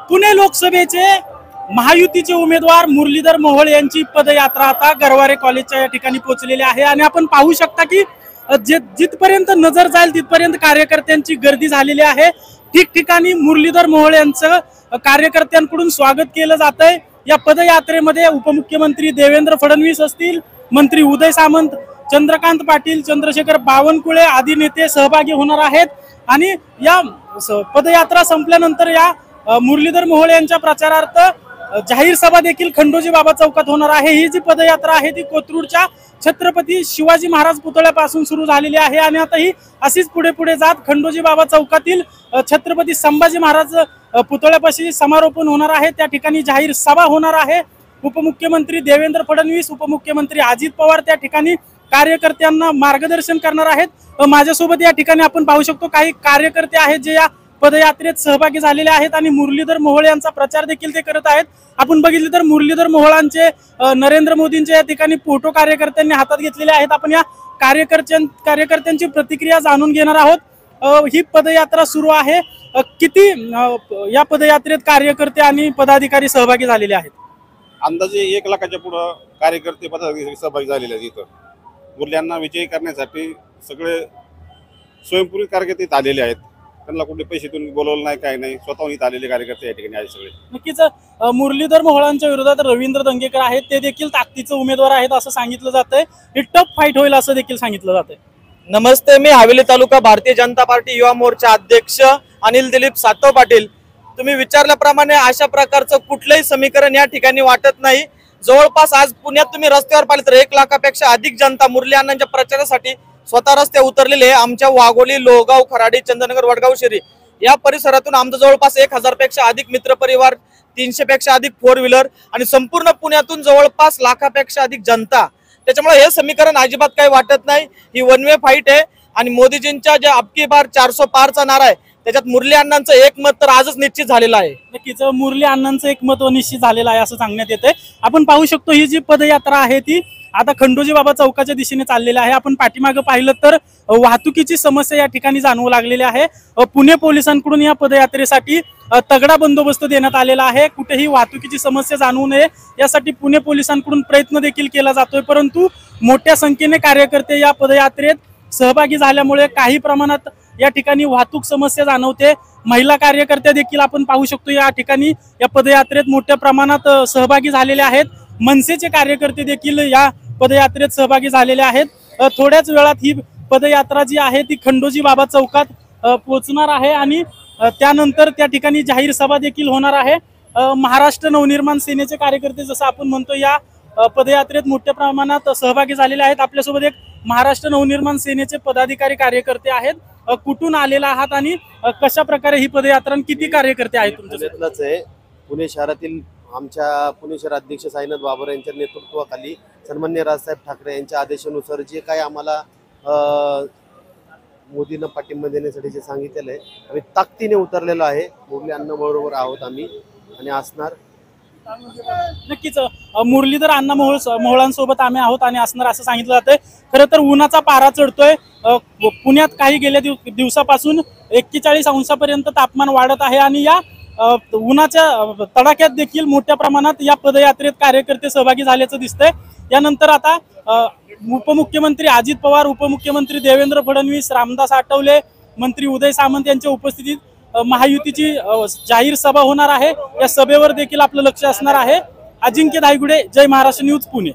पुणे लोकसभेचे महायुतीचे उमेदवार मुरलीधर मोहोळ यांची पदयात्रा आता गरवारे कॉलेजच्या या ठिकाणी पोहोचलेली आहे आणि आपण पाहू शकता की जिथपर्यंत नजर जाईल तिथपर्यंत कार्यकर्त्यांची गर्दी झालेली आहे। ठिकठिकाणी मुरलीधर मोहोळ यांचं कार्यकर्त्यांकडून स्वागत केलं जातंय। या पदयात्रेमध्ये उपमुख्यमंत्री देवेंद्र फडणवीस असतील, मंत्री उदय सामंत, चंद्रकांत पाटील, चंद्रशेखर बावनकुळे आदी नेते सहभागी होणार आहेत आणि या पदयात्रा संपल्यानंतर या मुरलीधर मोहोळ यांच्या प्रचारार्थ जाहीर सभा देखील खंडोजी बाबा चौकात होणार आहे। ही जी पदयात्रा आहे ती कोथरूडच्या छत्रपती शिवाजी महाराज पुतळ्यापासून सुरू झालेली आहे आणि आता ही अशीच पुढे पुढे जात खंडोजी बाबा चौकातील छत्रपती संभाजी महाराज पुतळ्यापाशी समारोपन होणार आहे। त्या ठिकाणी जाहीर सभा होणार आहे। उपमुख्यमंत्री देवेंद्र फडणवीस, उपमुख्यमंत्री अजित पवार त्या ठिकाणी कार्यकर्त्यांना मार्गदर्शन करणार आहेत। माझ्यासोबत या ठिकाणी आपण पाहू शकतो काही कार्यकर्ते आहेत जे या पदयात्रेत सहभागी झालेले आहेत आणि मुरलीधर मोहोळ यांचा प्रचार देखील ते करत आहेत। आपण बघितले तर मुरलीधर मोहोळांचे नरेंद्र मोदींचे या ठिकाणी फोटो कार्यकर्त्यांनी हातात घेतलेले आहेत। आपण या कार्यकर्त्यांची प्रतिक्रिया जाणून घेणार आहोत। ही पदयात्रा सुरू आहे। किती या पदयात्रेत कार्यकर्ते आणि पदाधिकारी सहभागी झालेले आहेत? अंदाजे 1 लाखाच्या पुढे कार्यकर्ते पदाधिकारी सहभागी झालेले आहेत। इथं मुरल्यांना विजयी करण्यासाठी सगळे स्वयंपूर्ण कार्यकर्ते आलेले आहेत। त्यांना कुठे पैसे देऊन बोलवलं नाही, काय नाही, स्वतःहून आलेले कार्यकर्ते या ठिकाणी आहेत सगळे। नक्कीच मुरलीधर मोहोळांच्या विरोधात रवींद्र दंगेकर आहेत, ते देखील ताकदीचे उमेदवार आहेत असं सांगितलं जातंय। ही टफ फाईट होईल असं देखील सांगितलं जातंय। नमस्ते, मी हवेली तालुका भारतीय जनता पार्टी युवा मोर्चा अध्यक्ष अनिल दिलीप सातव पाटील। तुम्ही विचारल्याप्रमाणे अशा प्रकारचं कुठलंही समीकरण या ठिकाणी वाटत नाही। जवळपास आज पुण्यात तुम्ही रस्त्यावर पाहिले तर 1 लाखापेक्षा अधिक जनता मुरली अण्णांच्या प्रचारासाठी स्वतः रस्ते उतरलेले। आमच्या वाघोली, लोहगाव, खराडी, चंदनगर, वडगाव, शिरी या परिसरातून आमचं जवळपास 1000 पेक्षा अधिक मित्र परिवार, 300 पेक्षा अधिक 4 व्हीलर आणि संपूर्ण पुण्यातून जवळपास लाखापेक्षा अधिक जनता। त्याच्यामुळे हे समीकरण अजिबात काही वाटत नाही। ही वन वे फाईट आहे आणि मोदीजींच्या जे अबकी बार 400 पारचा नारा आहे त्याच्यात मुरली अण्णांचं एकमत तर आजच निश्चित झालेलं आहे। नक्कीच मुरली अण्णांचं एकमत निश्चित झालेलं आहे असं सांगण्यात येतंय। आपण पाहू शकतो ही जी पदयात्रा आहे ती आता खंडोजी बाबा चौकाच्या दिशेने चाललेली आहे। आपण पाठीमागे पाहिलं तर वाहतुकीची समस्या या ठिकाणी जाणवू लागलेली आहे। पुणे पोलिसांकडून या पदयात्रेसाठी तगडा बंदोबस्त देण्यात आलेला आहे। कुठेही वाहतुकीची समस्या जाणवू नये यासाठी पुणे पोलिसांकडून प्रयत्न देखील केला जातोय, परंतु मोठ्या संख्येने कार्यकर्ते या पदयात्रेत सहभागी झाल्यामुळे काही प्रमाणात या ठिकाणी वाहतूक समस्या जाणवते। महिला कार्यकर्त्या देखील आपण पाहू शकतो या ठिकाणी या पदयात्रेत मोठ्या प्रमाणात सहभागी झालेले आहेत। मनसेचे कार्यकर्ते देखील या पदयात्रेत सहभागी झालेले आहेत। थोड्याच वेळात ही पदयात्रा जी आहे ती खंडोजी बाबा चौकात पोहोचणार आहे आणि त्यानंतर त्या ठिकाणी जाहीर सभा देखील होणार आहे। महाराष्ट्र नवनिर्माण सेनेचे कार्यकर्ते जसं आपण म्हणतो या पदयात्रेत मोठ्या प्रमाणात सहभागी झालेले आहेत। आपल्यासोबत एक महाराष्ट्र नवनिर्माण सेनेचे पदाधिकारी कार्यकर्ते आहेत। कुठून आलेला आहात आणि कशा प्रकारे ही पदयात्रा, किती कार्यकर्ते आहेत तुमच्यासोबत? पुणे शहरातील आमच्या पुणे शहर अध्यक्ष साईनाथ बाबर यांच्या नेतृत्वाखाली सन्माननीय राजसाहेब ठाकरे यांच्या आदेशानुसार जे काही आम्हाला मोदींना पाठिंबा देण्यासाठी जे सांगितलेलं आहे आम्ही ताकदीने उतरलेलो आहे। मुरली अण्णांबरोबर आहोत आम्ही आणि असणार। नक्कीच मुरलीधर अण्णा मोहोळांसोबत आम्ही आहोत आणि असणार असं सांगितलं जातंय। खरं तर उन्हाचा पारा चढतोय। पुण्यात काही गेल्या दिवसापासून 41 अंशापर्यंत तापमान वाढत आहे आणि या उन्हाच्या तडाख्यात देखील मोठ्या प्रमाणात या पदयात्रेत कार्यकर्ते सहभागी झाल्याचं दिसतंय। यानंतर आता उपमुख्यमंत्री अजित पवार, उपमुख्यमंत्री देवेंद्र फडणवीस, रामदास आठवले, मंत्री उदय सामंत यांच्या उपस्थितीत महायुतीची जाहीर सभा होणार आहे। या सभेवर देखील आपलं लक्ष असणार आहे। अजिंक्य धायगुडे, जय महाराष्ट्र न्यूज, पुणे।